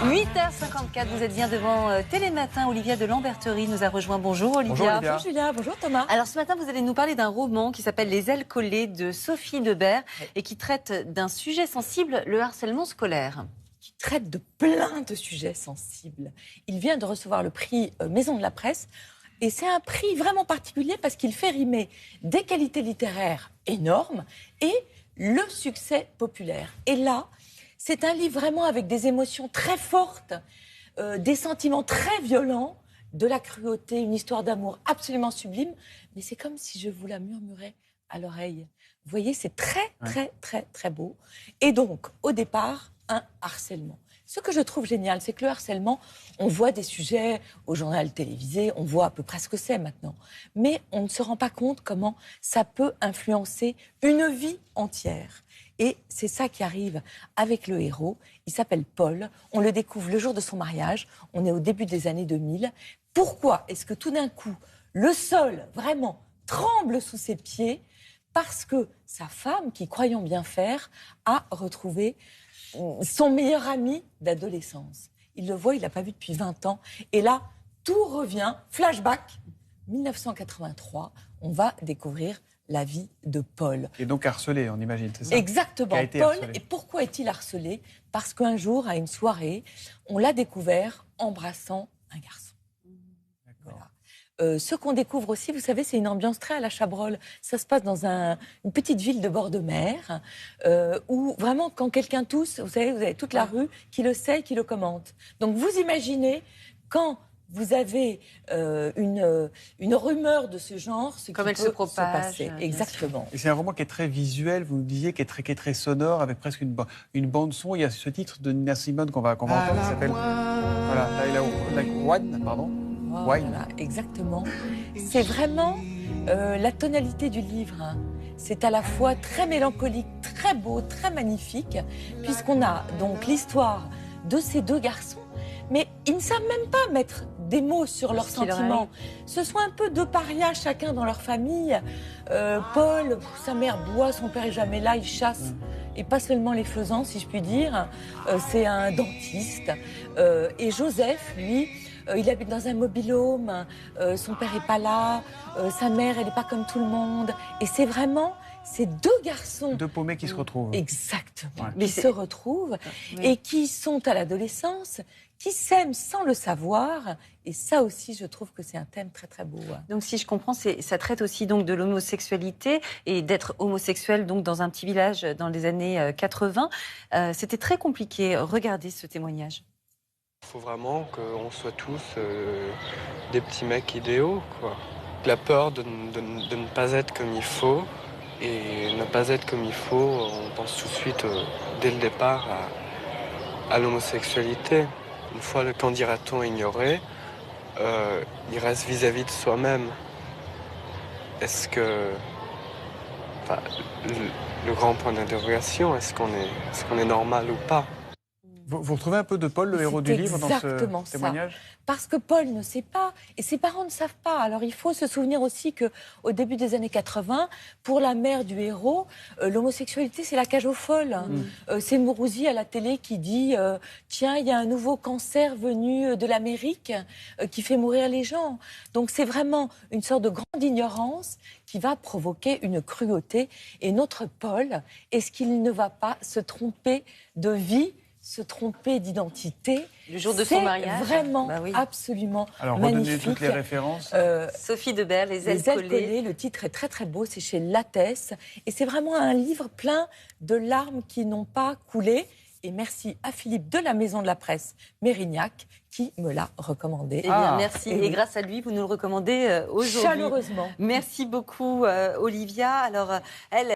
8h54, vous êtes bien devant Télématin. Olivia de Lamberterie nous a rejoint. Bonjour Olivia. Bonjour Olivia. Bonjour Julia, bonjour Thomas. Alors ce matin, vous allez nous parler d'un roman qui s'appelle Les ailes collées de Sophie Debert et qui traite d'un sujet sensible, le harcèlement scolaire. Qui traite de plein de sujets sensibles. Il vient de recevoir le prix Maison de la Presse. Et c'est un prix vraiment particulier parce qu'il fait rimer des qualités littéraires énormes et le succès populaire. Et là, c'est un livre vraiment avec des émotions très fortes, des sentiments très violents, de la cruauté, une histoire d'amour absolument sublime. Mais c'est comme si je vous la murmurais à l'oreille. Vous voyez, c'est très, très, très, très beau. Et donc, au départ, un harcèlement. Ce que je trouve génial, c'est que le harcèlement, on voit des sujets au journal télévisé, on voit à peu près ce que c'est maintenant. Mais on ne se rend pas compte comment ça peut influencer une vie entière. Et c'est ça qui arrive avec le héros. Il s'appelle Paul. On le découvre le jour de son mariage. On est au début des années 2000. Pourquoi est-ce que tout d'un coup, le sol, vraiment, tremble sous ses pieds? Parce que sa femme, qui croyant bien faire, a retrouvé son meilleur ami d'adolescence. Il le voit, il l'a pas vu depuis 20 ans. Et là, tout revient. Flashback, 1983, on va découvrir la vie de Paul. Et donc harcelé, on imagine, c'est ça? Exactement. Paul, harcelé. et pourquoi est-il harcelé? Parce qu'un jour, à une soirée, on l'a découvert embrassant un garçon. Voilà. Ce qu'on découvre aussi, vous savez, c'est une ambiance très à la Chabrol. Ça se passe dans une petite ville de bord de mer, où vraiment, quand quelqu'un tousse, vous savez, vous avez toute la rue qui le sait et qui le commente. Donc vous imaginez, quand vous avez une rumeur de ce genre, ce Comme qui elle peut se propage, passer. Exactement. Et c'est un roman qui est très visuel, vous nous disiez, qui est très sonore, avec presque une bande-son. Il y a ce titre de Nina Simone qu'on va entendre, qui s'appelle Like Wine, pardon. Wine. Voilà, exactement. C'est vraiment la tonalité du livre. Hein. C'est à la fois très mélancolique, très beau, très magnifique, puisqu'on a donc l'histoire de ces deux garçons, mais ils ne savent même pas mettre des mots sur leurs sentiments. Ce sont un peu deux parias chacun dans leur famille. Paul, sa mère boit, son père est jamais là, il chasse. Et pas seulement les faisans, si je puis dire. C'est un dentiste. Et Joseph, lui, il habite dans un mobil-home. Son père est pas là. Sa mère, elle n'est pas comme tout le monde. Et c'est vraiment ces deux garçons... Deux paumés qui se retrouvent. Exactement. Ouais. Mais se retrouvent et qui sont à l'adolescence, qui s'aiment sans le savoir. Et ça aussi, je trouve que c'est un thème très, très beau. Donc, si je comprends, ça traite aussi donc, de l'homosexualité et d'être homosexuel donc, dans un petit village dans les années 80. C'était très compliqué. Regardez ce témoignage. Il faut vraiment qu'on soit tous des petits mecs idéaux, quoi. La peur de ne pas être comme il faut. Et ne pas être comme il faut, on pense tout de suite, dès le départ, à l'homosexualité. Une fois le qu'en dira-t-on ignoré, il reste vis-à-vis de soi-même. Est-ce que... Enfin, le grand point d'interrogation, est-ce qu'on est normal ou pas? Vous retrouvez un peu de Paul, le héros du livre, dans ce témoignage? Parce que Paul ne sait pas, et ses parents ne savent pas. Alors il faut se souvenir aussi qu'au début des années 80, pour la mère du héros, l'homosexualité, c'est la cage aux folles. C'est Mourouzi à la télé qui dit tiens, il y a un nouveau cancer venu de l'Amérique qui fait mourir les gens. Donc c'est vraiment une sorte de grande ignorance qui va provoquer une cruauté. Et notre Paul, est-ce qu'il ne va pas se tromper de vie, se tromper d'identité? Le jour de son mariage. C'est vraiment absolument Alors, magnifique. redonnez toutes les références. Sophie Debert, Les ailes collées. collées. Le titre est très très beau, c'est chez Lattès. Et c'est vraiment un livre plein de larmes qui n'ont pas coulé. Et merci à Philippe de la Maison de la Presse Mérignac qui me l'a recommandé. Eh bien, merci. Et grâce à lui, vous nous le recommandez aujourd'hui. Chaleureusement. Merci beaucoup, Olivia. Alors, elle...